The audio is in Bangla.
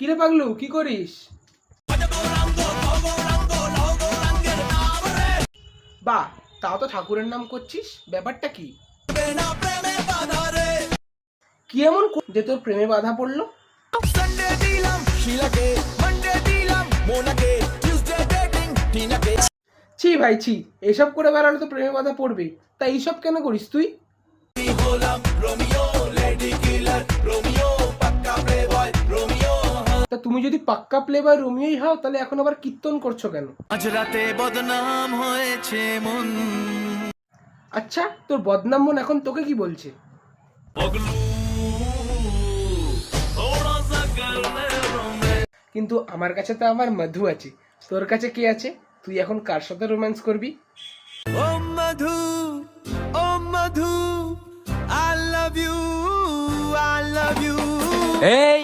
কিরে পাগলু, কি করিস? বাহ, তাও তো ঠাকুরের নাম করছিস, ব্যাপারটা কি? কি এমন যে তোর প্রেমে বাধা পড়লো? ছি ভাই ছি, এসব করে বেড়ালে তো প্রেমে বাধা পড়বেই। তা এইসব কেন করিস তুই? তা তুমি যদি পাক্কা প্লে বয় রোমিওই হও, তাহলে এখন আবার কীর্তন করছো কেন? আজ রাতে বদনাম হয়েছে মন। আচ্ছা, তোর বদনাম মন এখন তোকে কি বলছে? কিন্তু আমার কাছে তো আমার মধু আছে, তোর কাছে কে আছে? তুই এখন কার সাথে রোম্যান্স করবি? ও মধু, ও মধু, I love you, I love you. এই